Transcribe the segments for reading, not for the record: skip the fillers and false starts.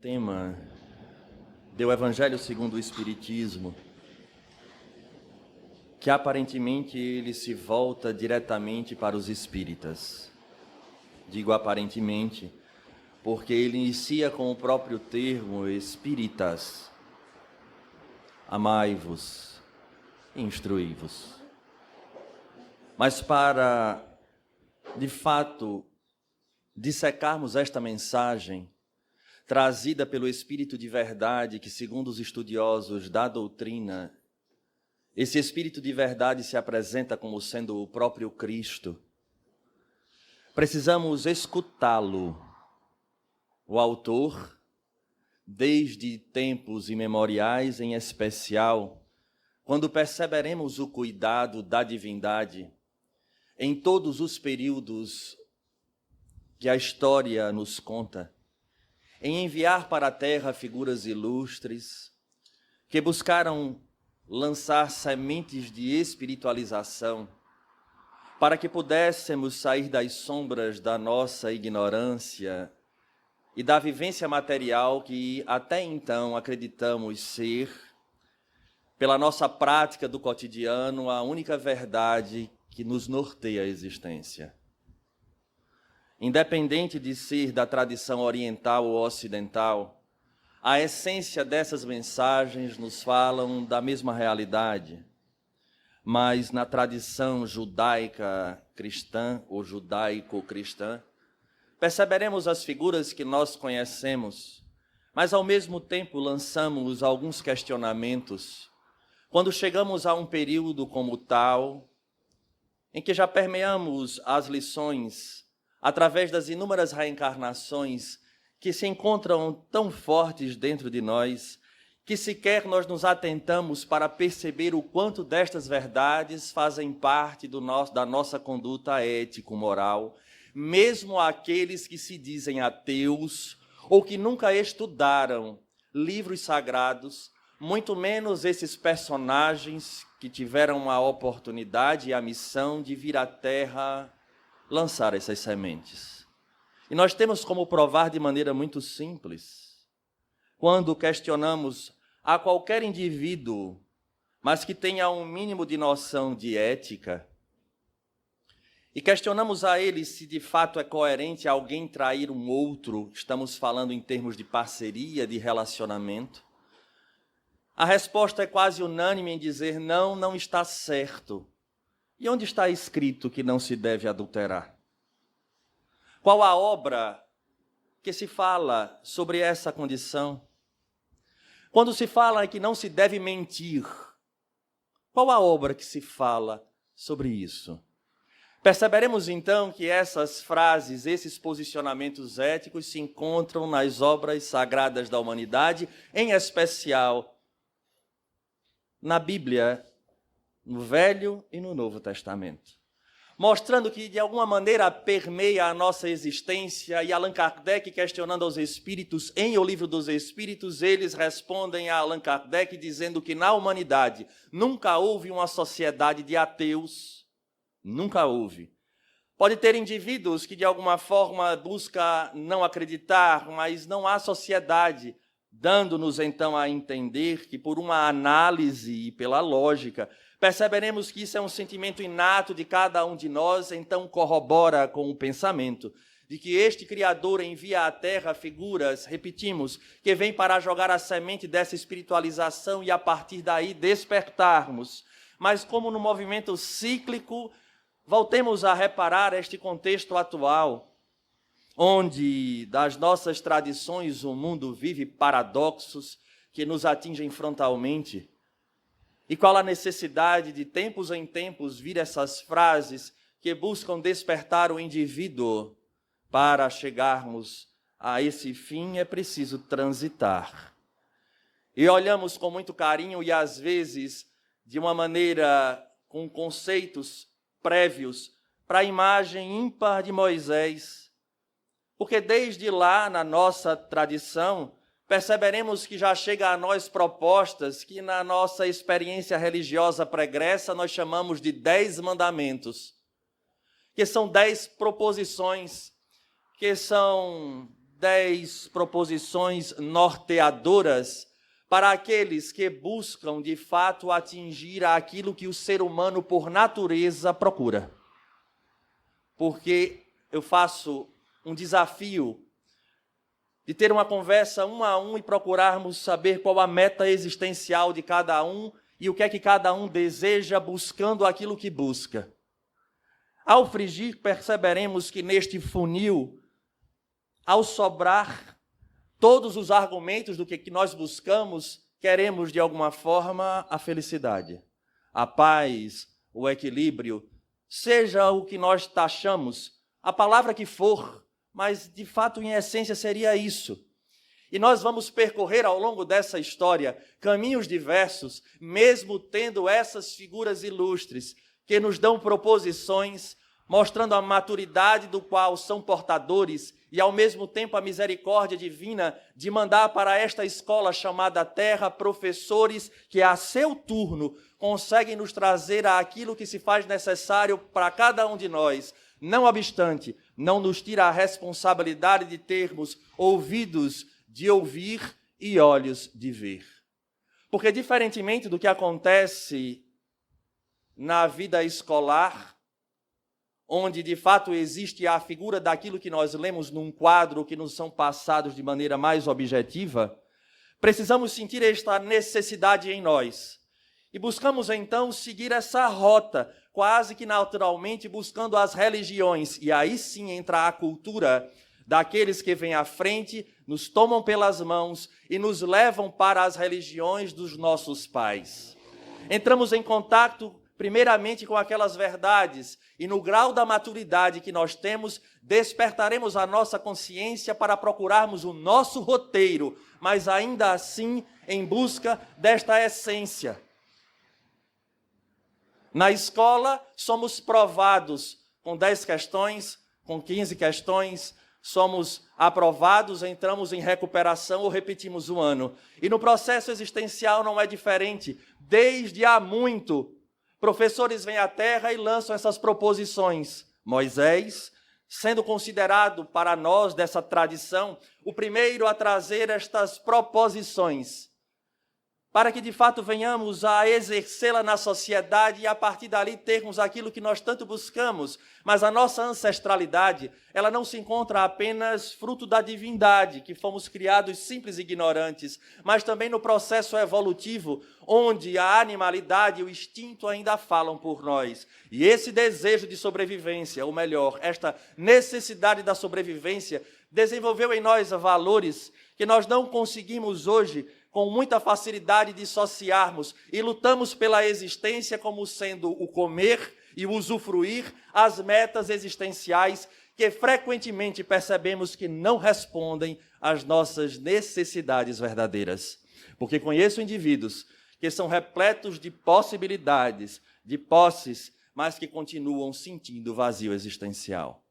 Tema do Evangelho segundo o Espiritismo, que aparentemente ele se volta diretamente para os espíritas. Digo aparentemente, porque ele inicia com o próprio termo espíritas. Amai-vos, instruí-vos. Mas para, de fato, dissecarmos esta mensagem, trazida pelo Espírito de verdade, que segundo os estudiosos da doutrina, esse Espírito de verdade se apresenta como sendo o próprio Cristo. Precisamos escutá-lo, o autor, desde tempos imemoriais em especial, quando perceberemos o cuidado da divindade em todos os períodos que a história nos conta, em enviar para a terra figuras ilustres que buscaram lançar sementes de espiritualização para que pudéssemos sair das sombras da nossa ignorância e da vivência material que até então acreditamos ser, pela nossa prática do cotidiano, a única verdade que nos norteia a existência. Independente de ser da tradição oriental ou ocidental, a essência dessas mensagens nos falam da mesma realidade, mas na tradição judaica cristã ou judaico-cristã, perceberemos as figuras que nós conhecemos, mas ao mesmo tempo lançamos alguns questionamentos quando chegamos a um período como tal, em que já permeamos as lições através das inúmeras reencarnações que se encontram tão fortes dentro de nós, que sequer nós nos atentamos para perceber o quanto destas verdades fazem parte da nossa conduta ético-moral, mesmo aqueles que se dizem ateus ou que nunca estudaram livros sagrados, muito menos esses personagens que tiveram a oportunidade e a missão de vir à Terra lançar essas sementes. E nós temos como provar de maneira muito simples, quando questionamos a qualquer indivíduo, mas que tenha um mínimo de noção de ética, e questionamos a ele se de fato é coerente alguém trair um outro, estamos falando em termos de parceria, de relacionamento, a resposta é quase unânime em dizer não, não está certo. E onde está escrito que não se deve adulterar? Qual a obra que se fala sobre essa condição? Quando se fala que não se deve mentir, qual a obra que se fala sobre isso? Perceberemos então que essas frases, esses posicionamentos éticos se encontram nas obras sagradas da humanidade, em especial na Bíblia, no Velho e no Novo Testamento, mostrando que de alguma maneira permeia a nossa existência. E Allan Kardec, questionando aos espíritos em O Livro dos Espíritos, eles respondem a Allan Kardec dizendo que na humanidade nunca houve uma sociedade de ateus, nunca houve. Pode ter indivíduos que de alguma forma buscam não acreditar, mas não há sociedade, dando-nos então a entender que por uma análise e pela lógica, perceberemos que isso é um sentimento inato de cada um de nós, então corrobora com o pensamento de que este Criador envia à Terra figuras, repetimos, que vêm para jogar a semente dessa espiritualização e a partir daí despertarmos. Mas como no movimento cíclico, voltemos a reparar este contexto atual, onde das nossas tradições o mundo vive paradoxos que nos atingem frontalmente. E qual a necessidade de tempos em tempos vir essas frases que buscam despertar o indivíduo? Para chegarmos a esse fim é preciso transitar. E olhamos com muito carinho e às vezes de uma maneira com conceitos prévios para a imagem ímpar de Moisés. Porque desde lá, na nossa tradição, perceberemos que já chega a nós propostas que na nossa experiência religiosa pregressa nós chamamos de 10 mandamentos, que são 10 proposições, que são 10 proposições norteadoras para aqueles que buscam, de fato, atingir aquilo que o ser humano, por natureza, procura. Porque eu faço um desafio de ter uma conversa um a um e procurarmos saber qual a meta existencial de cada um e o que é que cada um deseja buscando aquilo que busca. Ao frigir, perceberemos que neste funil, ao sobrar todos os argumentos do que nós buscamos, queremos de alguma forma a felicidade, a paz, o equilíbrio, seja o que nós taxamos, a palavra que for, mas de fato em essência seria isso. E nós vamos percorrer ao longo dessa história caminhos diversos, mesmo tendo essas figuras ilustres que nos dão proposições, mostrando a maturidade do qual são portadores e ao mesmo tempo a misericórdia divina de mandar para esta escola chamada Terra professores que a seu turno conseguem nos trazer aquilo que se faz necessário para cada um de nós. Não obstante, não nos tira a responsabilidade de termos ouvidos de ouvir e olhos de ver. Porque diferentemente do que acontece na vida escolar, onde de fato existe a figura daquilo que nós lemos num quadro que nos são passados de maneira mais objetiva, precisamos sentir esta necessidade em nós. E buscamos então seguir essa rota, quase que naturalmente buscando as religiões. E aí sim entra a cultura daqueles que vêm à frente, nos tomam pelas mãos e nos levam para as religiões dos nossos pais. Entramos em contato primeiramente com aquelas verdades, e no grau da maturidade que nós temos, despertaremos a nossa consciência para procurarmos o nosso roteiro, mas ainda assim em busca desta essência. Na escola, somos provados com 10 questões, com 15 questões, somos aprovados, entramos em recuperação ou repetimos o ano. E no processo existencial não é diferente. Desde há muito, professores vêm à Terra e lançam essas proposições. Moisés, sendo considerado para nós dessa tradição, o primeiro a trazer estas proposições, para que de fato venhamos a exercê-la na sociedade e a partir dali termos aquilo que nós tanto buscamos. Mas a nossa ancestralidade, ela não se encontra apenas fruto da divindade, que fomos criados simples e ignorantes, mas também no processo evolutivo, onde a animalidade e o instinto ainda falam por nós. E esse desejo de sobrevivência, ou melhor, esta necessidade da sobrevivência, desenvolveu em nós valores que nós não conseguimos hoje com muita facilidade dissociarmos e lutamos pela existência como sendo o comer e o usufruir, as metas existenciais que frequentemente percebemos que não respondem às nossas necessidades verdadeiras. Porque conheço indivíduos que são repletos de possibilidades, de posses, mas que continuam sentindo vazio existencial.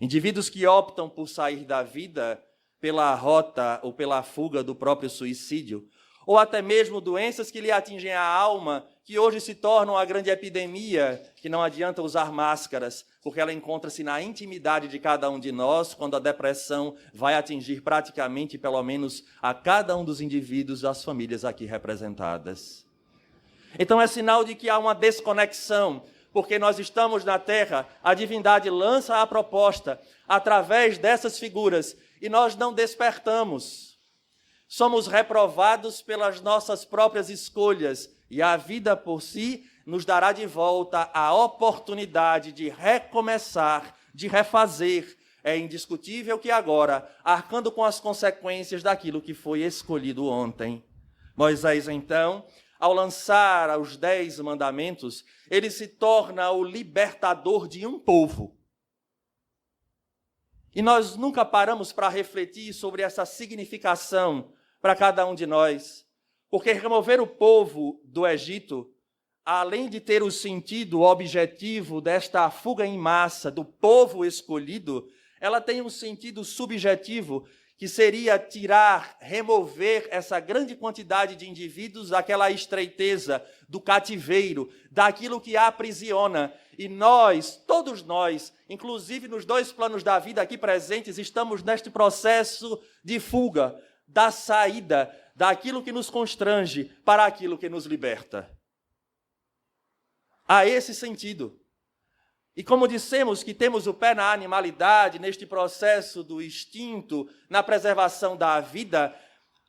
Indivíduos que optam por sair da vida pela rota ou pela fuga do próprio suicídio, ou até mesmo doenças que lhe atingem a alma, que hoje se tornam a grande epidemia, que não adianta usar máscaras, porque ela encontra-se na intimidade de cada um de nós, quando a depressão vai atingir praticamente, pelo menos, a cada um dos indivíduos das famílias aqui representadas. Então é sinal de que há uma desconexão, porque nós estamos na Terra, a divindade lança a proposta através dessas figuras, e nós não despertamos. Somos reprovados pelas nossas próprias escolhas e a vida por si nos dará de volta a oportunidade de recomeçar, de refazer. É indiscutível que agora, arcando com as consequências daquilo que foi escolhido ontem. Moisés, então, ao lançar os 10 mandamentos, ele se torna o libertador de um povo. E nós nunca paramos para refletir sobre essa significação para cada um de nós. Porque remover o povo do Egito, além de ter o sentido objetivo desta fuga em massa do povo escolhido, ela tem um sentido subjetivo que seria tirar, remover essa grande quantidade de indivíduos daquela estreiteza, do cativeiro, daquilo que a aprisiona. E nós, todos nós, inclusive nos dois planos da vida aqui presentes, estamos neste processo de fuga, da saída, daquilo que nos constrange para aquilo que nos liberta. Há esse sentido. E como dissemos que temos o pé na animalidade, neste processo do instinto, na preservação da vida,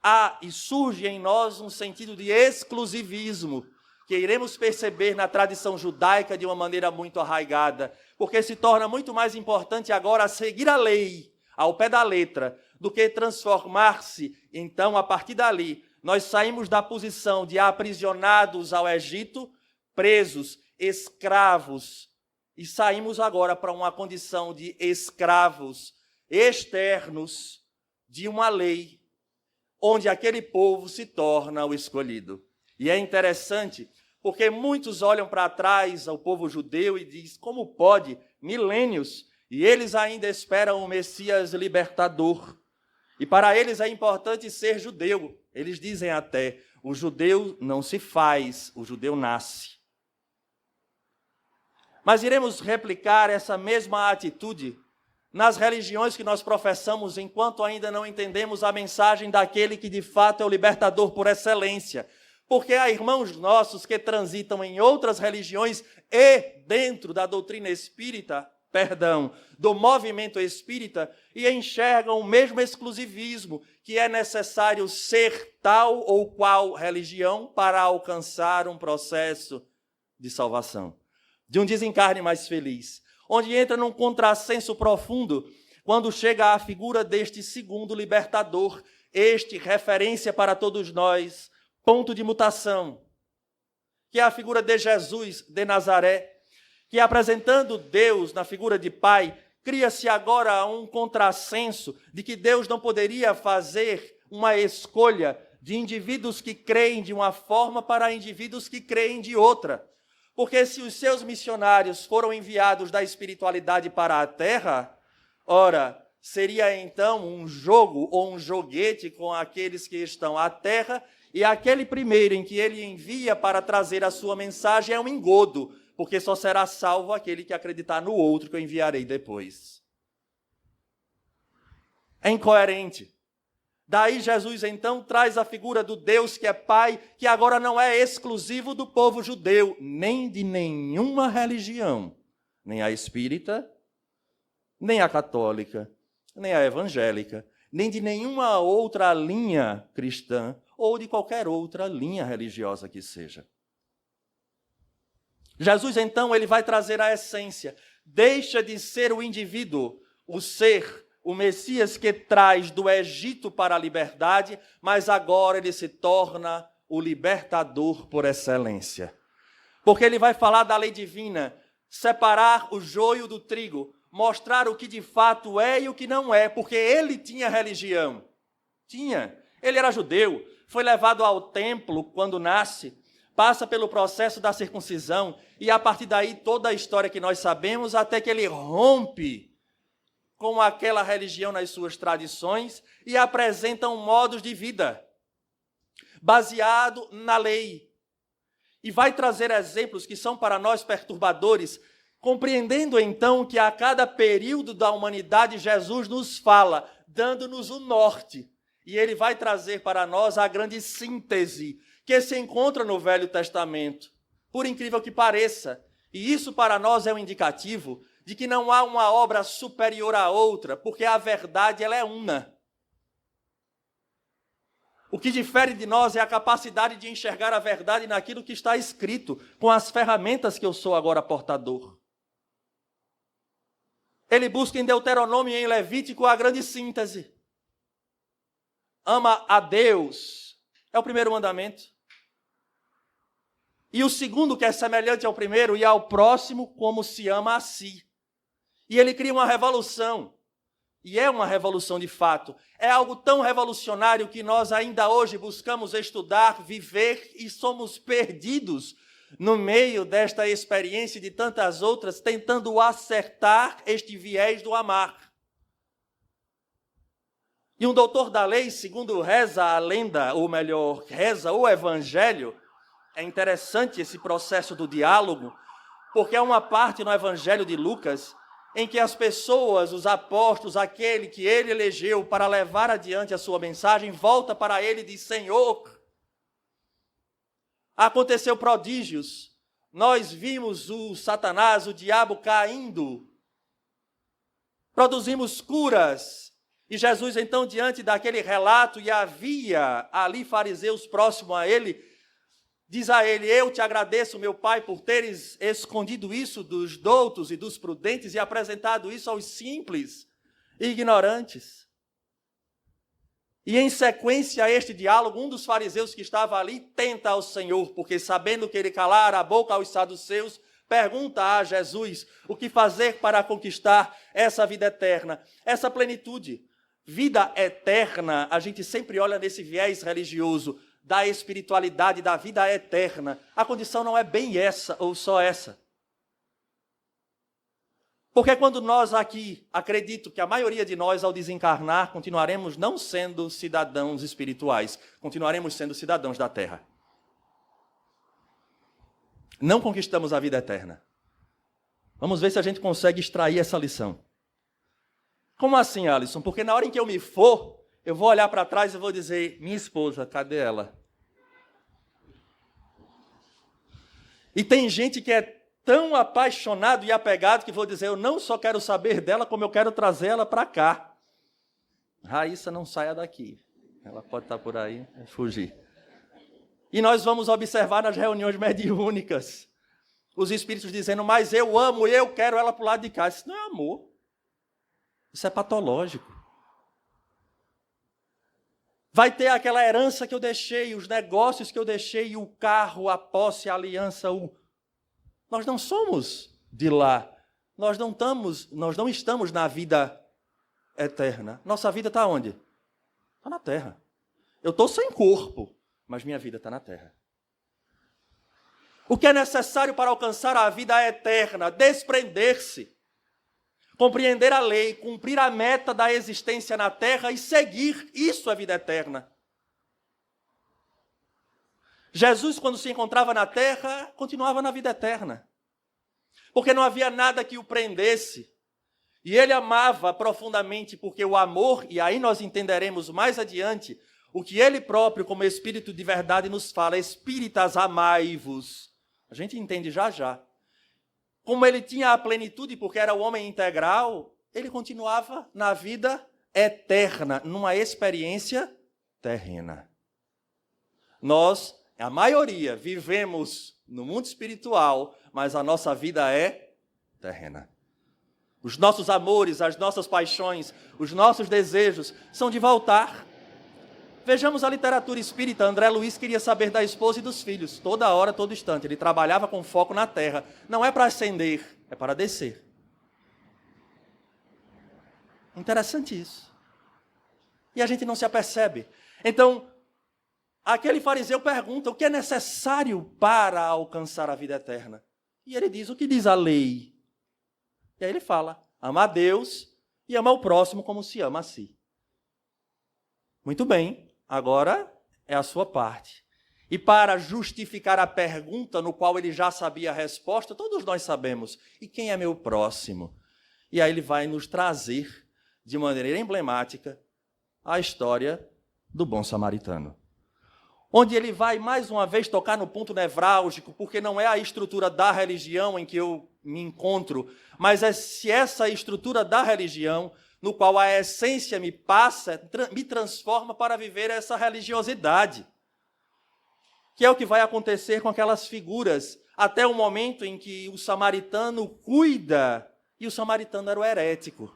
há e surge em nós um sentido de exclusivismo, que iremos perceber na tradição judaica de uma maneira muito arraigada, porque se torna muito mais importante agora seguir a lei, ao pé da letra, do que transformar-se. Então, a partir dali, nós saímos da posição de aprisionados ao Egito, presos, escravos, e saímos agora para uma condição de escravos externos de uma lei, onde aquele povo se torna o escolhido. E é interessante, porque muitos olham para trás ao povo judeu e dizem, como pode, milênios, e eles ainda esperam o Messias libertador. E para eles é importante ser judeu. Eles dizem até, o judeu não se faz, o judeu nasce. Mas iremos replicar essa mesma atitude nas religiões que nós professamos, enquanto ainda não entendemos a mensagem daquele que de fato é o libertador por excelência. Porque há irmãos nossos que transitam em outras religiões e dentro da doutrina espírita, do movimento espírita, e enxergam o mesmo exclusivismo, que é necessário ser tal ou qual religião para alcançar um processo de salvação, de um desencarne mais feliz, onde entra num contrassenso profundo quando chega à figura deste segundo libertador, este referência para todos nós, ponto de mutação, que é a figura de Jesus de Nazaré, que apresentando Deus na figura de Pai, cria-se agora um contrassenso de que Deus não poderia fazer uma escolha de indivíduos que creem de uma forma para indivíduos que creem de outra. Porque se os seus missionários foram enviados da espiritualidade para a terra, ora, seria então um jogo ou um joguete com aqueles que estão à terra, e aquele primeiro em que ele envia para trazer a sua mensagem é um engodo, porque só será salvo aquele que acreditar no outro que eu enviarei depois. É incoerente. Daí Jesus, então, traz a figura do Deus que é Pai, que agora não é exclusivo do povo judeu, nem de nenhuma religião, nem a espírita, nem a católica, nem a evangélica, nem de nenhuma outra linha cristã, ou de qualquer outra linha religiosa que seja. Jesus, então, ele vai trazer a essência. Deixa de ser o indivíduo, o ser, o Messias que traz do Egito para a liberdade, mas agora ele se torna o libertador por excelência. Porque ele vai falar da lei divina, separar o joio do trigo, mostrar o que de fato é e o que não é, porque ele tinha religião. Ele era judeu, foi levado ao templo quando nasce, passa pelo processo da circuncisão, e a partir daí toda a história que nós sabemos, até que ele rompe com aquela religião nas suas tradições e apresentam modos de vida baseado na lei. E vai trazer exemplos que são para nós perturbadores, compreendendo então que a cada período da humanidade Jesus nos fala, dando-nos o norte. E ele vai trazer para nós a grande síntese que se encontra no Velho Testamento, por incrível que pareça. E isso para nós é um indicativo de que não há uma obra superior à outra, porque a verdade ela é una. O que difere de nós é a capacidade de enxergar a verdade naquilo que está escrito, com as ferramentas que eu sou agora portador. Ele busca em Deuteronômio e em Levítico a grande síntese. Ama a Deus, é o primeiro mandamento. E o segundo, que é semelhante ao primeiro, e ao próximo como se ama a si. E ele cria uma revolução. E é uma revolução de fato. É algo tão revolucionário que nós ainda hoje buscamos estudar, viver e somos perdidos no meio desta experiência e de tantas outras, tentando acertar este viés do amar. E um doutor da lei, segundo reza a lenda, ou melhor, reza o evangelho, é interessante esse processo do diálogo, porque é uma parte no evangelho de Lucas em que as pessoas, os apóstolos, aquele que ele elegeu para levar adiante a sua mensagem, volta para ele e diz: Senhor, aconteceu prodígios, nós vimos o Satanás, o diabo caindo, produzimos curas. E Jesus, então, diante daquele relato, e havia ali fariseus próximos a ele, diz a ele: eu te agradeço, meu Pai, por teres escondido isso dos doutos e dos prudentes e apresentado isso aos simples e ignorantes. E em sequência a este diálogo, um dos fariseus que estava ali tenta ao Senhor, porque sabendo que ele calara a boca aos saduceus, pergunta a Jesus o que fazer para conquistar essa vida eterna, essa plenitude. Vida eterna, a gente sempre olha nesse viés religioso, da espiritualidade, da vida eterna. A condição não é bem essa ou só essa. Porque quando nós aqui, acredito que a maioria de nós, ao desencarnar, continuaremos não sendo cidadãos espirituais, continuaremos sendo cidadãos da terra. Não conquistamos a vida eterna. Vamos ver se a gente consegue extrair essa lição. Como assim, Alisson? Porque na hora em que eu me for, eu vou olhar para trás e vou dizer: minha esposa, cadê ela? E tem gente que é tão apaixonado e apegado que vou dizer: eu não só quero saber dela, como eu quero trazer ela para cá. Raíssa, não saia daqui. Ela pode estar por aí, fugir. E nós vamos observar nas reuniões mediúnicas os espíritos dizendo: mas eu amo, eu quero ela para o lado de cá. Isso não é amor. Isso é patológico. Vai ter aquela herança que eu deixei, os negócios que eu deixei, o carro, a posse, a aliança. Nós não somos de lá. Nós não estamos na vida eterna. Nossa vida está onde? Está na terra. Eu estou sem corpo, mas minha vida está na terra. O que é necessário para alcançar a vida eterna? Desprender-se. Compreender a lei, cumprir a meta da existência na terra e seguir, isso é vida eterna. Jesus, quando se encontrava na terra, continuava na vida eterna. Porque não havia nada que o prendesse. E ele amava profundamente, porque o amor, e aí nós entenderemos mais adiante, o que ele próprio, como Espírito de verdade, nos fala: espíritas, amai-vos. A gente entende já já. Como ele tinha a plenitude, porque era o homem integral, ele continuava na vida eterna, numa experiência terrena. Nós, a maioria, vivemos no mundo espiritual, mas a nossa vida é terrena. Os nossos amores, as nossas paixões, os nossos desejos são de voltar. Vejamos a literatura espírita. André Luiz queria saber da esposa e dos filhos, toda hora, todo instante. Ele trabalhava com foco na terra. Não é para ascender, é para descer. Interessante isso. E a gente não se apercebe. Então, aquele fariseu pergunta: o que é necessário para alcançar a vida eterna? E ele diz: o que diz a lei? E aí ele fala: ama a Deus e ama o próximo como se ama a si. Muito bem. Agora é a sua parte. E para justificar a pergunta, no qual ele já sabia a resposta, todos nós sabemos: e quem é meu próximo? E aí ele vai nos trazer, de maneira emblemática, a história do bom samaritano. Onde ele vai, mais uma vez, tocar no ponto nevrálgico, porque não é a estrutura da religião em que eu me encontro, mas é se essa estrutura da religião, no qual a essência me passa, me transforma para viver essa religiosidade. Que é o que vai acontecer com aquelas figuras, até o momento em que o samaritano cuida, e o samaritano era o herético.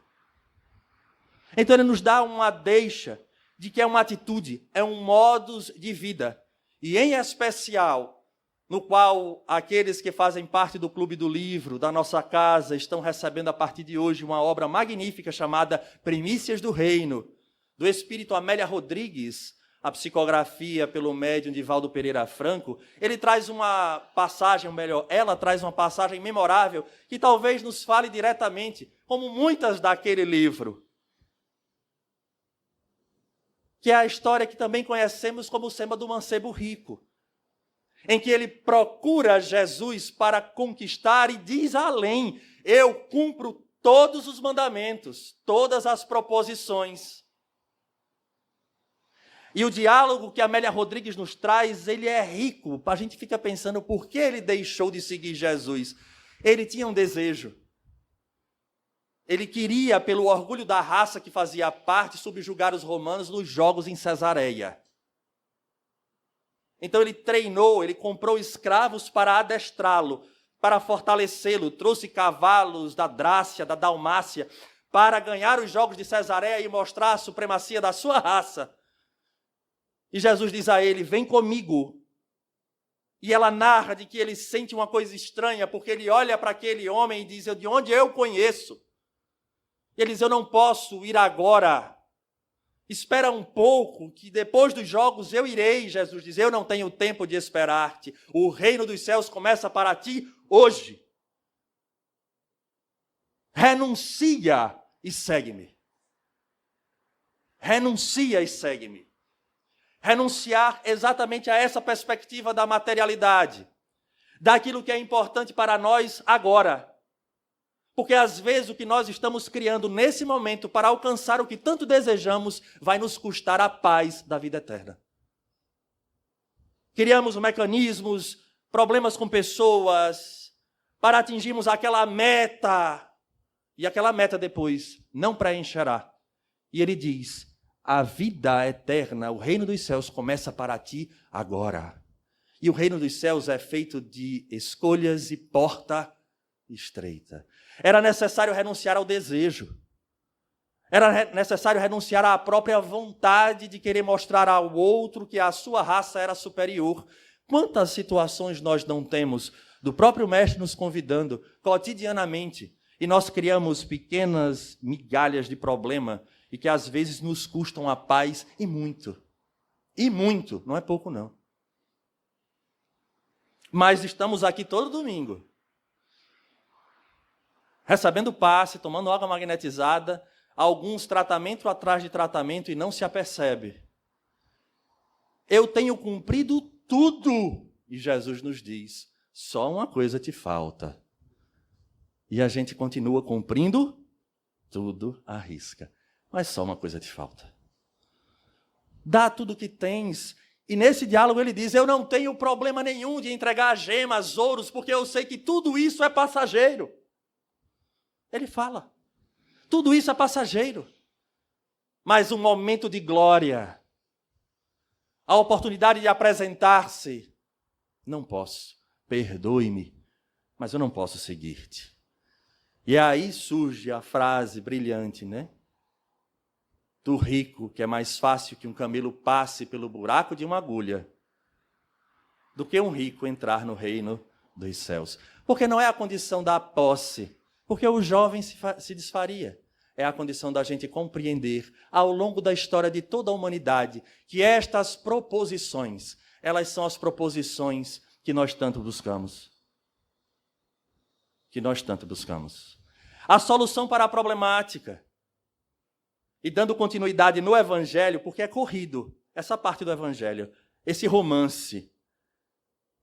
Então ele nos dá uma deixa de que é uma atitude, é um modus de vida. E em especial, no qual aqueles que fazem parte do Clube do Livro, da nossa casa, estão recebendo a partir de hoje uma obra magnífica chamada Primícias do Reino, do espírito Amélia Rodrigues, a psicografia pelo médium Divaldo Pereira Franco. Ele traz uma passagem, ou melhor, ela traz uma passagem memorável que talvez nos fale diretamente, como muitas daquele livro. que é a história que também conhecemos como o Sema do mancebo rico, em que ele procura Jesus para conquistar e diz além: eu cumpro todos os mandamentos, todas as proposições. E o diálogo que a Amélia Rodrigues nos traz, ele é rico. A gente fica pensando por que ele deixou de seguir Jesus. Ele tinha um desejo. Ele queria, pelo orgulho da raça que fazia parte, subjugar os romanos nos jogos em Cesareia. Então ele treinou, ele comprou escravos para adestrá-lo, para fortalecê-lo, trouxe cavalos da Drácia, da Dalmácia, para ganhar os jogos de Cesareia e mostrar a supremacia da sua raça. E Jesus diz a ele: vem comigo. E ela narra de que ele sente uma coisa estranha, porque ele olha para aquele homem e diz: de onde eu conheço? E ele diz: eu não posso ir agora. Espera um pouco, que depois dos jogos eu irei. Jesus diz: eu não tenho tempo de esperar-te. O reino dos céus começa para ti hoje. Renuncia e segue-me. Renuncia e segue-me. Renunciar exatamente a essa perspectiva da materialidade, daquilo que é importante para nós agora. Porque às vezes o que nós estamos criando nesse momento para alcançar o que tanto desejamos vai nos custar a paz da vida eterna. Criamos mecanismos, problemas com pessoas, para atingirmos aquela meta, e aquela meta depois não preencherá. E ele diz: a vida eterna, o reino dos céus começa para ti agora. E o reino dos céus é feito de escolhas e porta estreita. Era necessário renunciar ao desejo. Era necessário renunciar à própria vontade de querer mostrar ao outro que a sua raça era superior. Quantas situações nós não temos do próprio mestre nos convidando cotidianamente, e nós criamos pequenas migalhas de problema e que às vezes nos custam a paz e muito. E muito, não é pouco não. Mas estamos aqui todo domingo, recebendo passe, tomando água magnetizada, alguns tratamento atrás de tratamento e não se apercebe. Eu tenho cumprido tudo. E Jesus nos diz: só uma coisa te falta. E a gente continua cumprindo tudo à risca. Mas só uma coisa te falta. Dá tudo o que tens. E nesse diálogo ele diz: eu não tenho problema nenhum de entregar gemas, ouros, porque eu sei que tudo isso é passageiro. Ele fala: tudo isso é passageiro. Mas um momento de glória, a oportunidade de apresentar-se, não posso. Perdoe-me, mas eu não posso seguir-te. E aí surge a frase brilhante, né? Do rico, que é mais fácil que um camelo passe pelo buraco de uma agulha do que um rico entrar no reino dos céus. Porque não é a condição da posse, porque o jovem se desfaria. É a condição da gente compreender, ao longo da história de toda a humanidade, que estas proposições, elas são as proposições que nós tanto buscamos. Que nós tanto buscamos. A solução para a problemática. E dando continuidade no Evangelho, porque é corrido, essa parte do Evangelho, esse romance.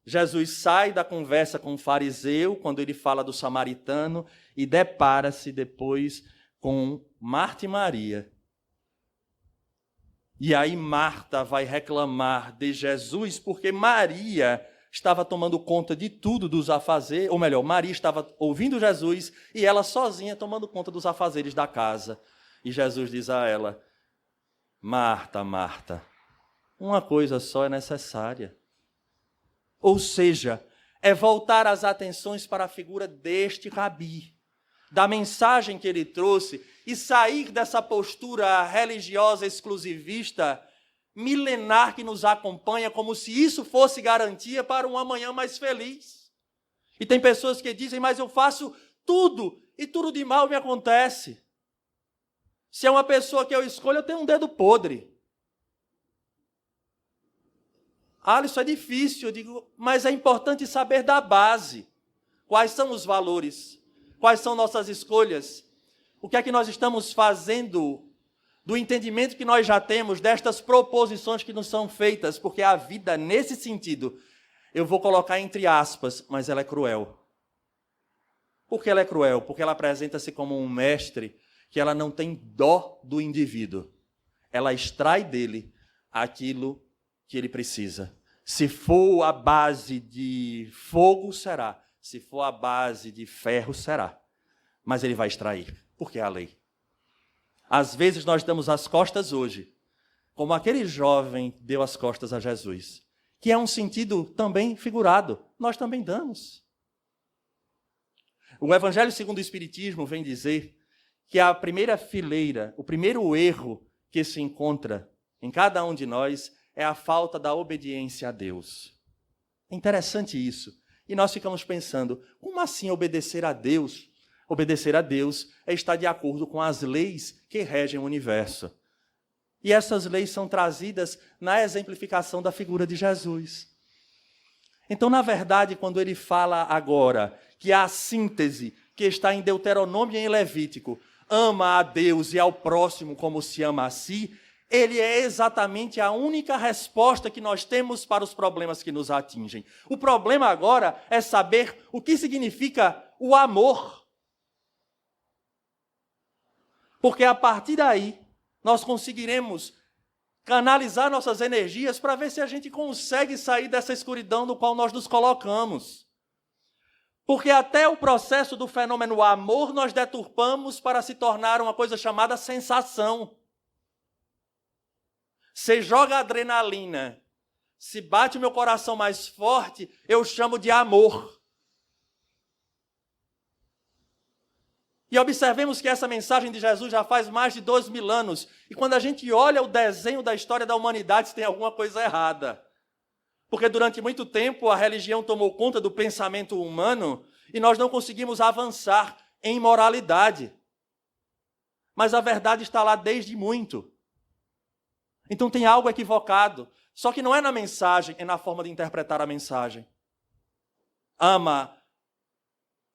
Jesus sai da conversa com o fariseu, quando ele fala do samaritano, e depara-se depois com Marta e Maria. E aí Marta vai reclamar de Jesus, porque Maria estava tomando conta de tudo dos afazeres, ou melhor, Maria estava ouvindo Jesus, e ela sozinha tomando conta dos afazeres da casa. E Jesus diz a ela: Marta, Marta, uma coisa só é necessária. Ou seja, é voltar as atenções para a figura deste rabi, da mensagem que ele trouxe, e sair dessa postura religiosa exclusivista, milenar, que nos acompanha, como se isso fosse garantia para um amanhã mais feliz. E tem pessoas que dizem: mas eu faço tudo, e tudo de mal me acontece. Se é uma pessoa que eu escolho, eu tenho um dedo podre. Isso é difícil. Eu digo, mas é importante saber da base. Quais são os valores? Quais são nossas escolhas? O que é que nós estamos fazendo do entendimento que nós já temos destas proposições que nos são feitas, porque a vida, nesse sentido, eu vou colocar entre aspas, mas ela é cruel. Por que ela é cruel? Porque ela apresenta-se como um mestre que ela não tem dó do indivíduo. Ela extrai dele aquilo que ele precisa. Se for a base de fogo, será. Se for a base de ferro, será. Mas ele vai extrair, porque é a lei. Às vezes nós damos as costas hoje, como aquele jovem deu as costas a Jesus, que é um sentido também figurado. Nós também damos. O Evangelho segundo o Espiritismo vem dizer que a primeira fileira, o primeiro erro que se encontra em cada um de nós é a falta da obediência a Deus. É interessante isso. E nós ficamos pensando, como assim obedecer a Deus? Obedecer a Deus é estar de acordo com as leis que regem o universo. E essas leis são trazidas na exemplificação da figura de Jesus. Então, na verdade, quando ele fala agora que a síntese que está em Deuteronômio e em Levítico, ama a Deus e ao próximo como se ama a si, ele é exatamente a única resposta que nós temos para os problemas que nos atingem. O problema agora é saber o que significa o amor. Porque a partir daí, nós conseguiremos canalizar nossas energias para ver se a gente consegue sair dessa escuridão no qual nós nos colocamos. Porque até o processo do fenômeno amor nós deturpamos para se tornar uma coisa chamada sensação. Se joga adrenalina, se bate o meu coração mais forte, eu chamo de amor. E observemos que essa mensagem de Jesus já faz mais de 2000 anos. E quando a gente olha o desenho da história da humanidade, tem alguma coisa errada. Porque durante muito tempo a religião tomou conta do pensamento humano e nós não conseguimos avançar em moralidade. Mas a verdade está lá desde muito. Então tem algo equivocado. Só que não é na mensagem, é na forma de interpretar a mensagem. Ama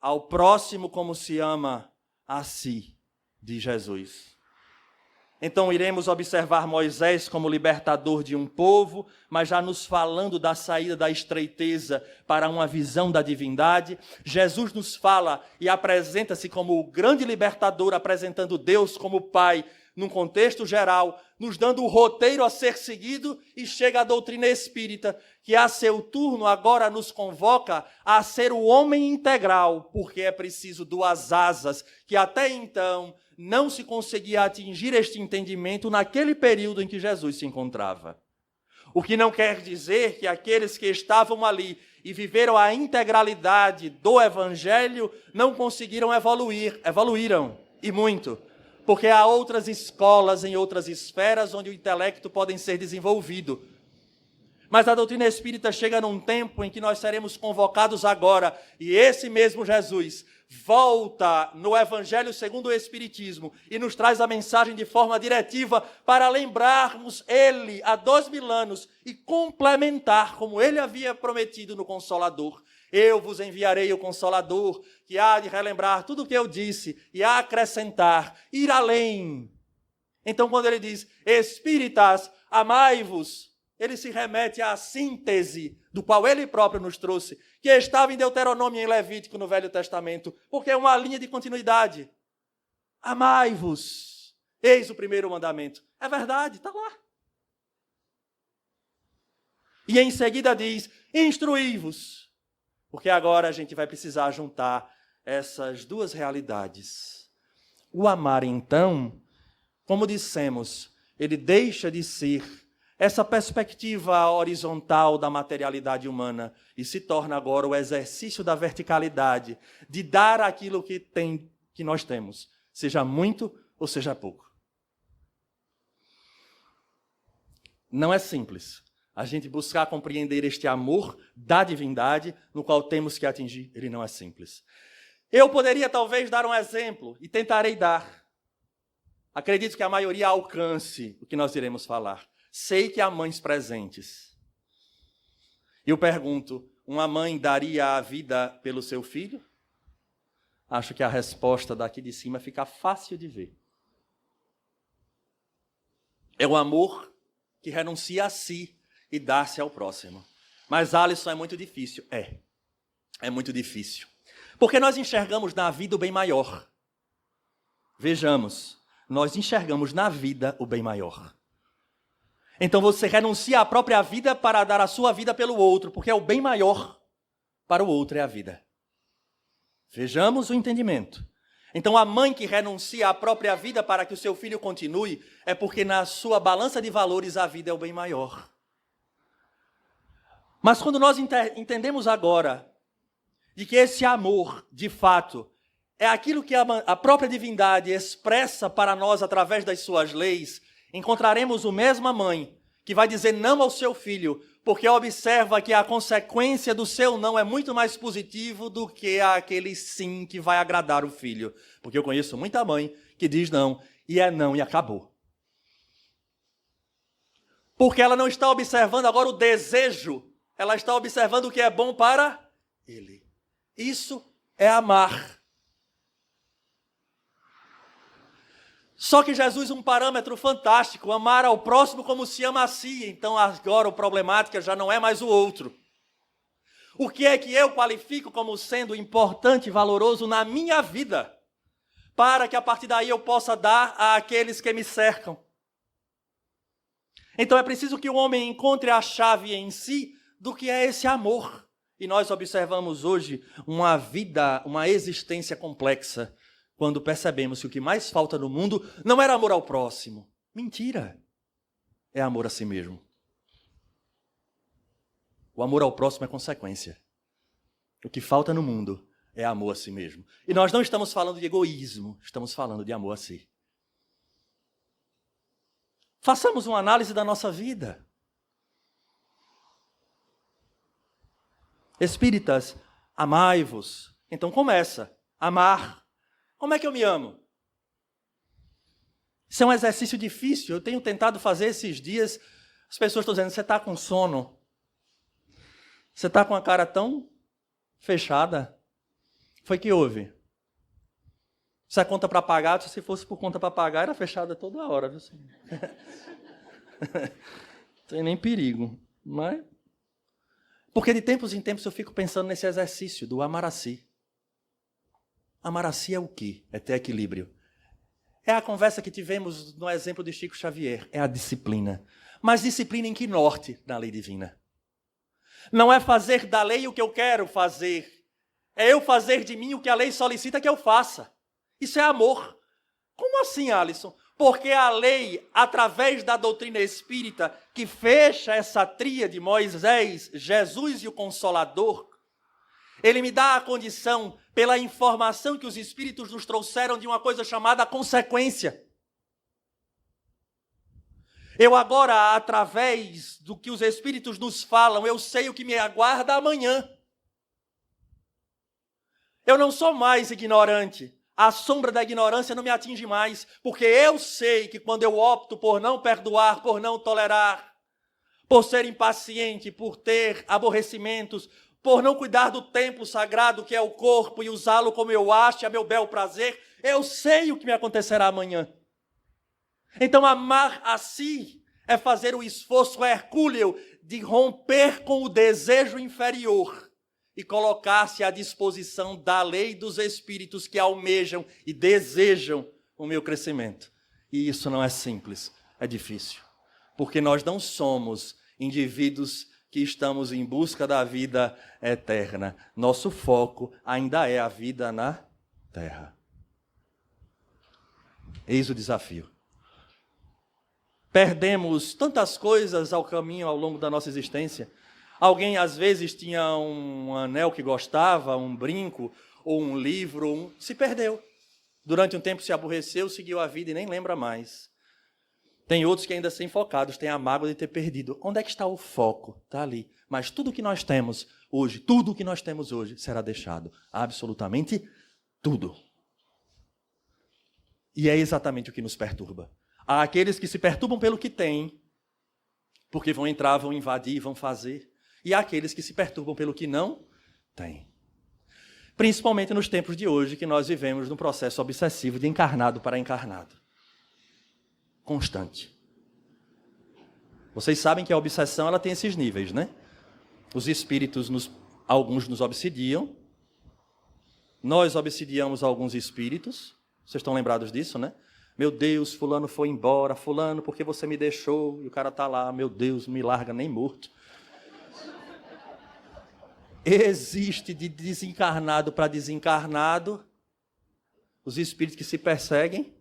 ao próximo como se ama a si, de Jesus. Então iremos observar Moisés como libertador de um povo, mas já nos falando da saída da estreiteza para uma visão da divindade. Jesus nos fala e apresenta-se como o grande libertador, apresentando Deus como Pai, num contexto geral, nos dando o roteiro a ser seguido, e chega a doutrina espírita, que a seu turno agora nos convoca a ser o homem integral, porque é preciso 2 asas, que até então não se conseguia atingir este entendimento naquele período em que Jesus se encontrava. O que não quer dizer que aqueles que estavam ali e viveram a integralidade do Evangelho não conseguiram evoluir, evoluíram, e muito. Porque há outras escolas em outras esferas onde o intelecto pode ser desenvolvido. Mas a doutrina espírita chega num tempo em que nós seremos convocados agora, e esse mesmo Jesus volta no Evangelho segundo o Espiritismo e nos traz a mensagem de forma diretiva para lembrarmos ele há 2000 anos e complementar como ele havia prometido no Consolador. Eu vos enviarei o Consolador, que há de relembrar tudo o que eu disse e a acrescentar, ir além. Então, quando ele diz, espíritas, amai-vos, ele se remete à síntese do qual ele próprio nos trouxe, que estava em Deuteronômio e em Levítico no Velho Testamento, porque é uma linha de continuidade. Amai-vos, eis o primeiro mandamento. É verdade, está lá. E em seguida diz, instruí-vos. Porque agora a gente vai precisar juntar essas 2 realidades. O amar, então, como dissemos, ele deixa de ser essa perspectiva horizontal da materialidade humana e se torna agora o exercício da verticalidade, de dar aquilo que nós temos, seja muito ou seja pouco. Não é simples a gente buscar compreender este amor da divindade, no qual temos que atingir, ele não é simples. Eu poderia talvez dar um exemplo, e tentarei dar. Acredito que a maioria alcance o que nós iremos falar. Sei que há mães presentes. Eu pergunto, uma mãe daria a vida pelo seu filho? Acho que a resposta daqui de cima fica fácil de ver. É o amor que renuncia a si e dá-se ao próximo. Mas, Alisson, é muito difícil. É muito difícil. Porque nós enxergamos na vida o bem maior. Vejamos, nós enxergamos na vida o bem maior. Então você renuncia à própria vida para dar a sua vida pelo outro, porque é o bem maior para o outro é a vida. Vejamos o entendimento. Então a mãe que renuncia à própria vida para que o seu filho continue, é porque na sua balança de valores a vida é o bem maior. Mas quando nós entendemos agora de que esse amor, de fato, é aquilo que a própria divindade expressa para nós através das suas leis, encontraremos a mesma mãe que vai dizer não ao seu filho, porque observa que a consequência do seu não é muito mais positivo do que aquele sim que vai agradar o filho. Porque eu conheço muita mãe que diz não e acabou. Porque ela não está observando agora o desejo, ela está observando o que é bom para ele. Isso é amar. Só que Jesus, um parâmetro fantástico, amar ao próximo como se ama a si. Então agora a problemática já não é mais o outro. O que é que eu qualifico como sendo importante e valoroso na minha vida, para que a partir daí eu possa dar àqueles que me cercam? Então é preciso que o homem encontre a chave em si do que é esse amor. E nós observamos hoje uma vida, uma existência complexa, quando percebemos que o que mais falta no mundo não era amor ao próximo. Mentira! É amor a si mesmo. O amor ao próximo é consequência. O que falta no mundo é amor a si mesmo. E nós não estamos falando de egoísmo, estamos falando de amor a si. Façamos uma análise da nossa vida. Espíritas, amai-vos. Então começa, amar. Como é que eu me amo? Isso é um exercício difícil. Eu tenho tentado fazer esses dias. As pessoas estão dizendo, você está com sono? Você está com a cara tão fechada? Foi que houve? Se a conta para pagar, se fosse por conta para pagar, era fechada toda hora, viu? Não tem nem perigo. Mas... Porque de tempos em tempos eu fico pensando nesse exercício do amar a si. Amar a si é o quê? É ter equilíbrio. É a conversa que tivemos no exemplo de Chico Xavier. É a disciplina. Mas disciplina em que norte? Na lei divina. Não é fazer da lei o que eu quero fazer. É eu fazer de mim o que a lei solicita que eu faça. Isso é amor. Como assim, Alisson? Porque a lei, através da doutrina espírita, que fecha essa tríade, Moisés, Jesus e o Consolador, ele me dá a condição, pela informação que os Espíritos nos trouxeram, de uma coisa chamada consequência. Eu agora, através do que os Espíritos nos falam, eu sei o que me aguarda amanhã. Eu não sou mais ignorante. A sombra da ignorância não me atinge mais, porque eu sei que quando eu opto por não perdoar, por não tolerar, por ser impaciente, por ter aborrecimentos, por não cuidar do templo sagrado que é o corpo e usá-lo como eu acho, a meu bel prazer, eu sei o que me acontecerá amanhã. Então amar a si é fazer o esforço hercúleo de romper com o desejo inferior e colocar-se à disposição da lei dos espíritos que almejam e desejam o meu crescimento. E isso não é simples, é difícil, porque nós não somos indivíduos que estamos em busca da vida eterna. Nosso foco ainda é a vida na terra. Eis o desafio. Perdemos tantas coisas ao caminho, ao longo da nossa existência. Alguém, às vezes, tinha um anel que gostava, um brinco, ou um livro, se perdeu. Durante um tempo se aborreceu, seguiu a vida e nem lembra mais. Tem outros que ainda são focados, têm a mágoa de ter perdido. Onde é que está o foco? Está ali. Mas tudo que nós temos hoje, tudo que nós temos hoje, será deixado. Absolutamente tudo. E é exatamente o que nos perturba. Há aqueles que se perturbam pelo que têm, porque vão entrar, vão invadir, vão fazer. E há aqueles que se perturbam pelo que não têm. Principalmente nos tempos de hoje, que nós vivemos num processo obsessivo de encarnado para encarnado. Constante. Vocês sabem que a obsessão ela tem esses níveis, né? Os espíritos, alguns nos obsidiam. Nós obsidiamos alguns espíritos. Vocês estão lembrados disso, né? Meu Deus, fulano foi embora. Fulano, porque você me deixou? E o cara está lá, meu Deus, não me larga nem morto. Existe de desencarnado para desencarnado os espíritos que se perseguem.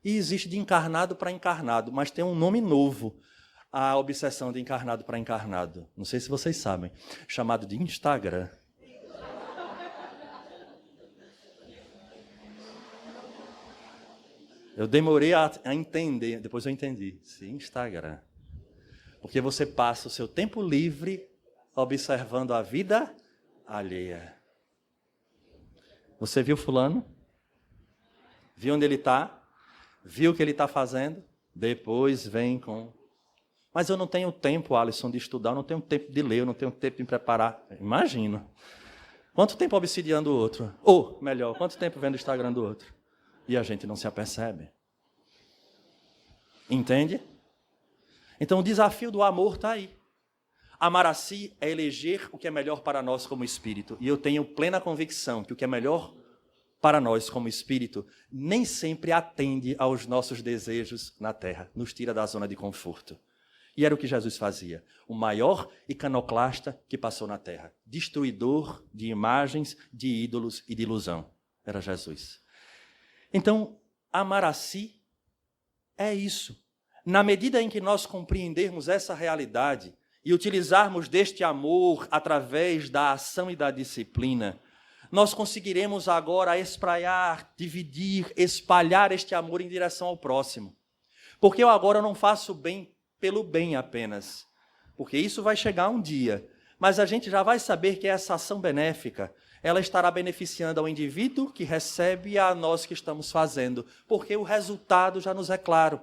E existe de encarnado para encarnado. Mas tem um nome novo. A obsessão de encarnado para encarnado. Não sei se vocês sabem. Chamado de Instagram. Eu demorei a entender, depois eu entendi. Sim, Instagram. Porque você passa o seu tempo livre observando a vida alheia. Você viu fulano? Viu onde ele está? Viu o que ele está fazendo? Depois vem com... Mas eu não tenho tempo, Alisson, de estudar, eu não tenho tempo de ler, eu não tenho tempo de me preparar. Imagino. Quanto tempo obsidiando o outro? Ou, melhor, quanto tempo vendo o Instagram do outro? E a gente não se apercebe. Entende? Então o desafio do amor está aí. Amar a si é eleger o que é melhor para nós como espírito. E eu tenho plena convicção que o que é melhor para nós como espírito nem sempre atende aos nossos desejos na terra, nos tira da zona de conforto. E era o que Jesus fazia, o maior iconoclasta que passou na terra, destruidor de imagens, de ídolos e de ilusão. Era Jesus. Então, amar a si é isso. Na medida em que nós compreendermos essa realidade e utilizarmos deste amor através da ação e da disciplina, nós conseguiremos agora espraiar, dividir, espalhar este amor em direção ao próximo. Porque eu agora não faço bem pelo bem apenas, porque isso vai chegar um dia, mas a gente já vai saber que essa ação benéfica, ela estará beneficiando ao indivíduo que recebe e a nós que estamos fazendo, porque o resultado já nos é claro.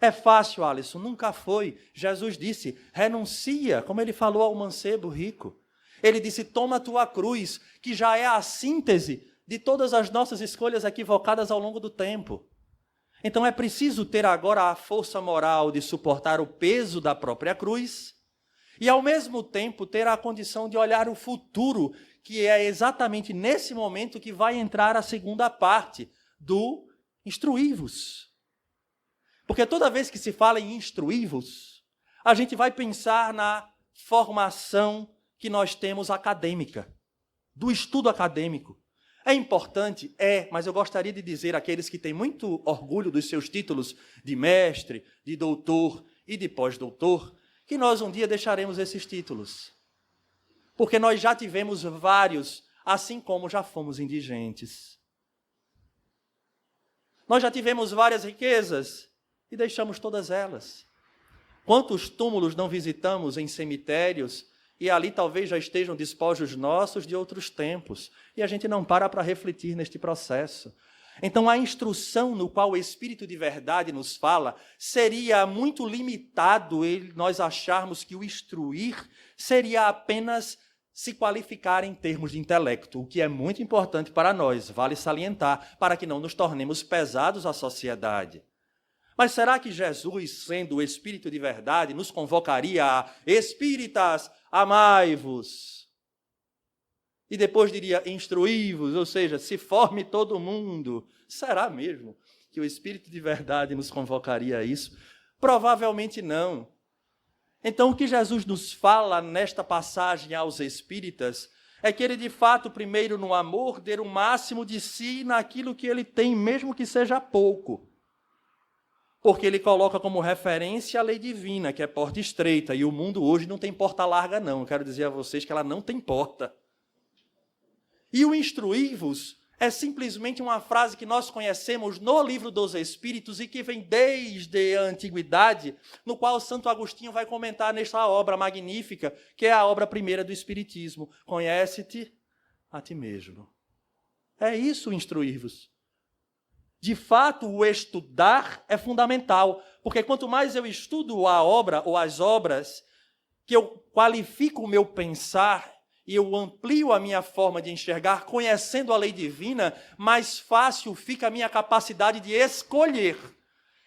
É fácil, Alisson? Nunca foi. Jesus disse, renuncia, como ele falou ao mancebo rico. Ele disse, toma a tua cruz, que já é a síntese de todas as nossas escolhas equivocadas ao longo do tempo. Então é preciso ter agora a força moral de suportar o peso da própria cruz e, ao mesmo tempo, ter a condição de olhar o futuro, que é exatamente nesse momento que vai entrar a segunda parte do instruí-vos. Porque toda vez que se fala em instruí-vos, a gente vai pensar na formação que nós temos acadêmica, do estudo acadêmico. É importante? É, mas eu gostaria de dizer àqueles que têm muito orgulho dos seus títulos de mestre, de doutor e de pós-doutor, que nós um dia deixaremos esses títulos. Porque nós já tivemos vários, assim como já fomos indigentes. Nós já tivemos várias riquezas e deixamos todas elas. Quantos túmulos não visitamos em cemitérios e ali talvez já estejam despojos nossos de outros tempos. E a gente não para refletir neste processo. Então, a instrução no qual o Espírito de verdade nos fala seria muito limitado nós acharmos que o instruir seria apenas se qualificar em termos de intelecto, o que é muito importante para nós, vale salientar, para que não nos tornemos pesados à sociedade. Mas será que Jesus, sendo o Espírito de verdade, nos convocaria a espíritas, amai-vos? E depois diria, instruí-vos, ou seja, se forme todo mundo. Será mesmo que o Espírito de verdade nos convocaria a isso? Provavelmente não. Então, o que Jesus nos fala nesta passagem aos espíritas é que ele, de fato, primeiro no amor, dê o máximo de si naquilo que ele tem, mesmo que seja pouco. Porque ele coloca como referência a lei divina, que é porta estreita, e o mundo hoje não tem porta larga, não. Eu quero dizer a vocês que ela não tem porta. E o instruí-vos é simplesmente uma frase que nós conhecemos no Livro dos Espíritos e que vem desde a antiguidade, no qual Santo Agostinho vai comentar nesta obra magnífica, que é a obra primeira do Espiritismo. Conhece-te a ti mesmo. É isso o instruir-vos. De fato, o estudar é fundamental, porque quanto mais eu estudo a obra ou as obras, que eu qualifico o meu pensar e eu amplio a minha forma de enxergar, conhecendo a lei divina, mais fácil fica a minha capacidade de escolher.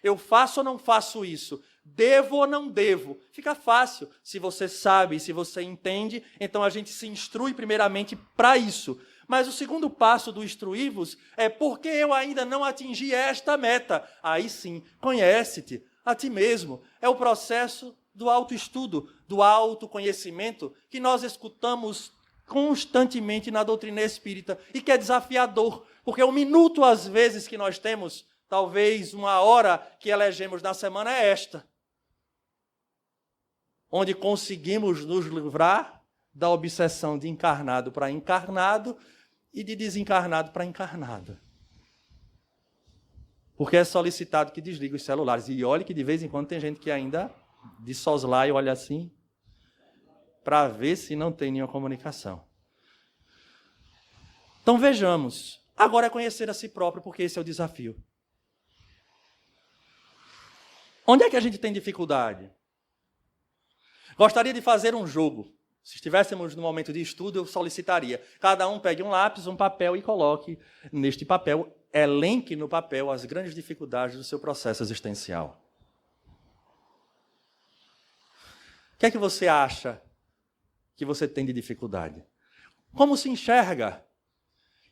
Eu faço ou não faço isso? Devo ou não devo? Fica fácil. Se você sabe, se você entende, então a gente se instrui primeiramente para isso. Mas o segundo passo do instruir-vos é porque eu ainda não atingi esta meta. Aí sim, conhece-te a ti mesmo. É o processo do autoestudo, do autoconhecimento que nós escutamos constantemente na doutrina espírita e que é desafiador, porque o minuto às vezes que nós temos, talvez uma hora que elegemos na semana é esta, onde conseguimos nos livrar da obsessão de encarnado para encarnado e de desencarnado para encarnado. Porque é solicitado que desligue os celulares. E olhe que de vez em quando tem gente que ainda de soslaio olha assim para ver se não tem nenhuma comunicação. Então vejamos. Agora é conhecer a si próprio, porque esse é o desafio. Onde é que a gente tem dificuldade? Gostaria de fazer um jogo. Se estivéssemos no momento de estudo, eu solicitaria. Cada um pegue um lápis, um papel e coloque neste papel, elenque no papel as grandes dificuldades do seu processo existencial. O que é que você acha que você tem de dificuldade? Como se enxerga?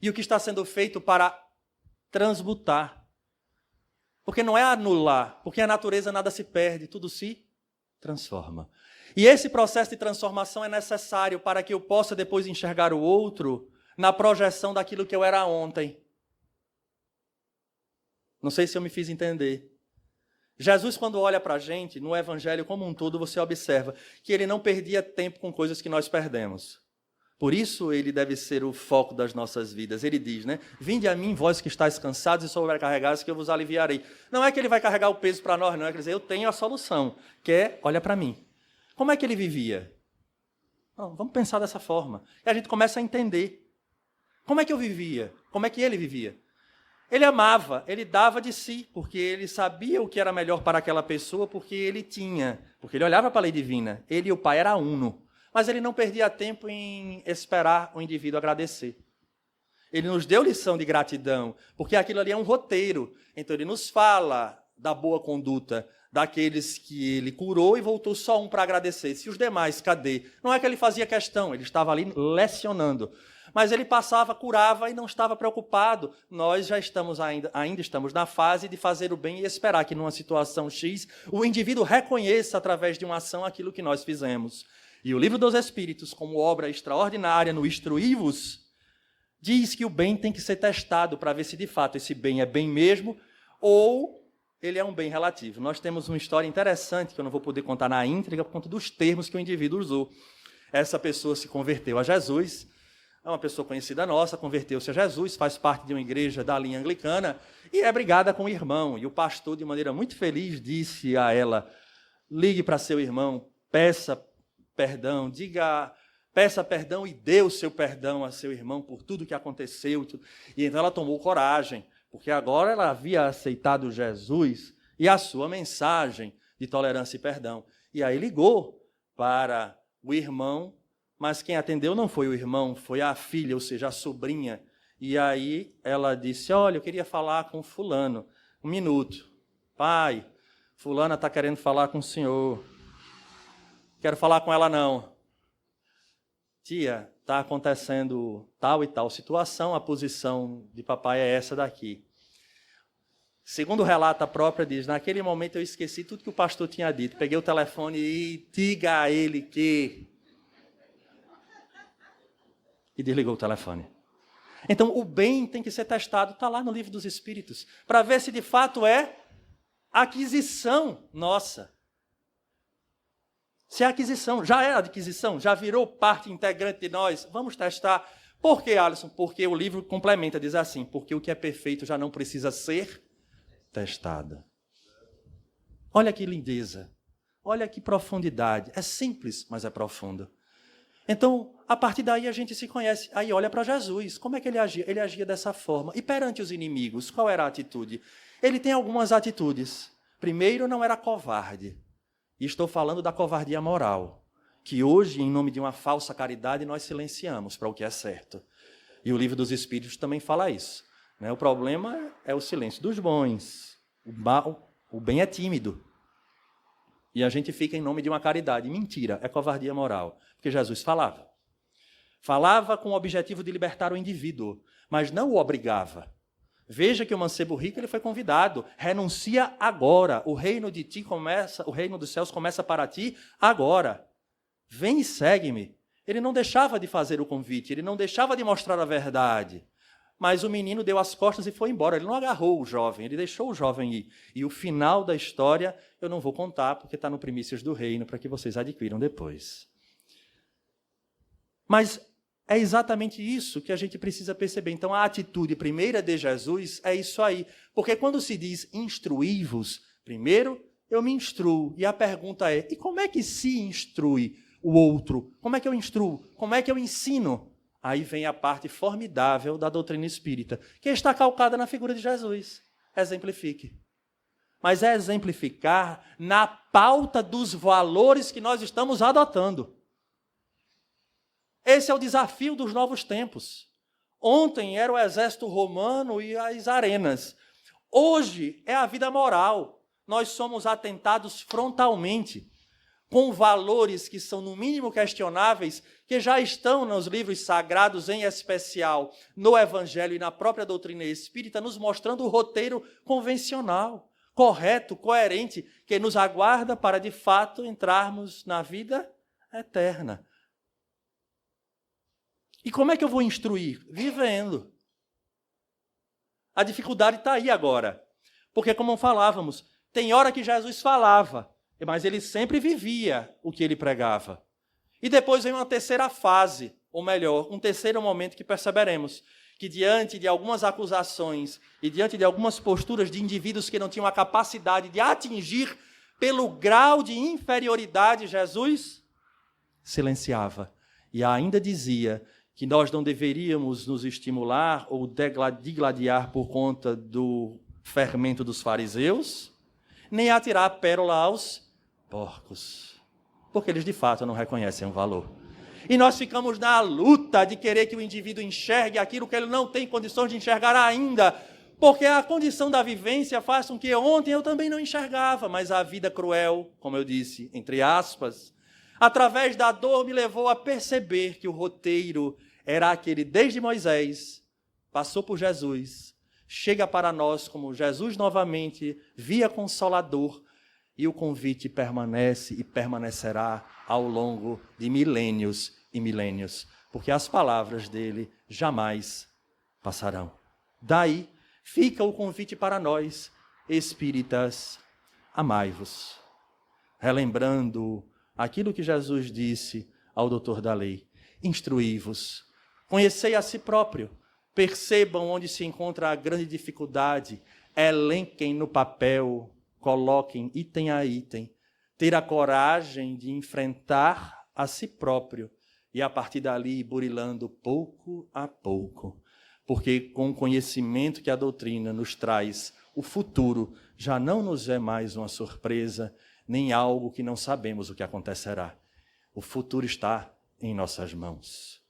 E o que está sendo feito para transmutar? Porque não é anular, porque a natureza nada se perde, tudo se transforma. E esse processo de transformação é necessário para que eu possa depois enxergar o outro na projeção daquilo que eu era ontem. Não sei se eu me fiz entender. Jesus, quando olha para a gente, no Evangelho como um todo, você observa que ele não perdia tempo com coisas que nós perdemos. Por isso ele deve ser o foco das nossas vidas. Ele diz, né? Vinde a mim, vós que estáis cansados e sobrecarregados, que eu vos aliviarei. Não é que ele vai carregar o peso para nós, não. É dizer, eu tenho a solução, que é, olha para mim. Como é que ele vivia? Não, vamos pensar dessa forma. E a gente começa a entender. Como é que eu vivia? Como é que ele vivia? Ele amava, ele dava de si, porque ele sabia o que era melhor para aquela pessoa, porque ele tinha, porque ele olhava para a lei divina. Ele e o Pai eram uno. Mas ele não perdia tempo em esperar o indivíduo agradecer. Ele nos deu lição de gratidão, porque aquilo ali é um roteiro. Então ele nos fala da boa conduta daqueles que ele curou e voltou só um para agradecer. Se os demais, cadê? Não é que ele fazia questão, ele estava ali lecionando. Mas ele passava, curava e não estava preocupado. Nós já estamos ainda estamos na fase de fazer o bem e esperar que numa situação X o indivíduo reconheça através de uma ação aquilo que nós fizemos. E o Livro dos Espíritos, como obra extraordinária no Instruí-vos, diz que o bem tem que ser testado para ver se de fato esse bem é bem mesmo ou ele é um bem relativo. Nós temos uma história interessante que eu não vou poder contar na íntegra por conta dos termos que o indivíduo usou. Essa pessoa se converteu a Jesus, é uma pessoa conhecida nossa, converteu-se a Jesus, faz parte de uma igreja da linha anglicana e é brigada com o irmão. E o pastor, de maneira muito feliz, disse a ela, ligue para seu irmão, peça perdão, peça perdão e dê o seu perdão a seu irmão por tudo que aconteceu. E então ela tomou coragem, porque agora ela havia aceitado Jesus e a sua mensagem de tolerância e perdão. E aí ligou para o irmão, mas quem atendeu não foi o irmão, foi a filha, ou seja, a sobrinha. E aí ela disse, olha, eu queria falar com fulano. Um minuto. Pai, fulana está querendo falar com o senhor. Quero falar com ela não. Tia, está acontecendo tal e tal situação, a posição de papai é essa daqui. Segundo o relato, a própria diz, naquele momento eu esqueci tudo que o pastor tinha dito. Peguei o telefone e diga a ele que... E desligou o telefone. Então, o bem tem que ser testado, está lá no Livro dos Espíritos, para ver se de fato é aquisição nossa. Se é aquisição, já é adquisição, já virou parte integrante de nós, vamos testar. Por que, Alisson? Porque o livro complementa, diz assim, porque o que é perfeito já não precisa ser testado. Olha que lindeza, olha que profundidade. É simples, mas é profundo. Então, a partir daí a gente se conhece. Aí olha para Jesus, como é que ele agia? Ele agia dessa forma. E perante os inimigos, qual era a atitude? Ele tem algumas atitudes. Primeiro, não era covarde. E estou falando da covardia moral, que hoje, em nome de uma falsa caridade, nós silenciamos para o que é certo. E o Livro dos Espíritos também fala isso. O problema é o silêncio dos bons. O bem é tímido. E a gente fica em nome de uma caridade. Mentira, é covardia moral. Porque Jesus falava. Falava com o objetivo de libertar o indivíduo, mas não o obrigava. Veja que o mancebo rico ele foi convidado. Renuncia agora. O reino de ti começa, o reino dos céus começa para ti agora. Vem e segue-me. Ele não deixava de fazer o convite, ele não deixava de mostrar a verdade. Mas o menino deu as costas e foi embora. Ele não agarrou o jovem, ele deixou o jovem ir. E o final da história eu não vou contar, porque está no Primícias do Reino, para que vocês adquiram depois. Mas é exatamente isso que a gente precisa perceber. Então, a atitude primeira de Jesus é isso aí. Porque quando se diz instruí-vos, primeiro eu me instruo. E a pergunta é, e como é que se instrui o outro? Como é que eu instruo? Como é que eu ensino? Aí vem a parte formidável da doutrina espírita, que está calcada na figura de Jesus. Exemplifique. Mas é exemplificar na pauta dos valores que nós estamos adotando. Esse é o desafio dos novos tempos. Ontem era o exército romano e as arenas. Hoje é a vida moral. Nós somos atentados frontalmente com valores que são, no mínimo, questionáveis, que já estão nos livros sagrados, em especial no Evangelho e na própria doutrina espírita, nos mostrando o roteiro convencional, correto, coerente, que nos aguarda para, de fato, entrarmos na vida eterna. E como é que eu vou instruir? Vivendo. A dificuldade está aí agora. Porque, como falávamos, tem hora que Jesus falava, mas ele sempre vivia o que ele pregava. E depois vem uma terceira fase, ou melhor, um terceiro momento que perceberemos, que diante de algumas acusações e diante de algumas posturas de indivíduos que não tinham a capacidade de atingir pelo grau de inferioridade, Jesus silenciava. E ainda dizia que nós não deveríamos nos estimular ou digladiar por conta do fermento dos fariseus, nem atirar a pérola aos porcos, porque eles de fato não reconhecem o valor. E nós ficamos na luta de querer que o indivíduo enxergue aquilo que ele não tem condições de enxergar ainda, porque a condição da vivência faz com que ontem eu também não enxergava, mas a vida cruel, como eu disse, entre aspas, através da dor me levou a perceber que o roteiro era aquele desde Moisés, passou por Jesus, chega para nós como Jesus novamente, via Consolador, e o convite permanece e permanecerá ao longo de milênios e milênios, porque as palavras dele jamais passarão. Daí fica o convite para nós, espíritas, amai-vos. Relembrando aquilo que Jesus disse ao doutor da lei, instruí-vos, conhecei a si próprio, percebam onde se encontra a grande dificuldade, elenquem no papel, coloquem item a item, ter a coragem de enfrentar a si próprio e a partir dali burilando pouco a pouco, porque com o conhecimento que a doutrina nos traz, o futuro já não nos é mais uma surpresa, nem algo que não sabemos o que acontecerá. O futuro está em nossas mãos.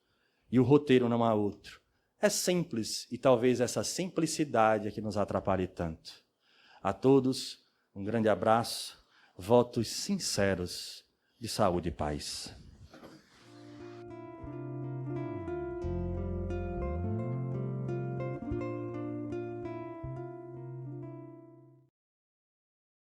E o roteiro não há outro. É simples, e talvez essa simplicidade é que nos atrapalhe tanto. A todos, um grande abraço, votos sinceros de saúde e paz.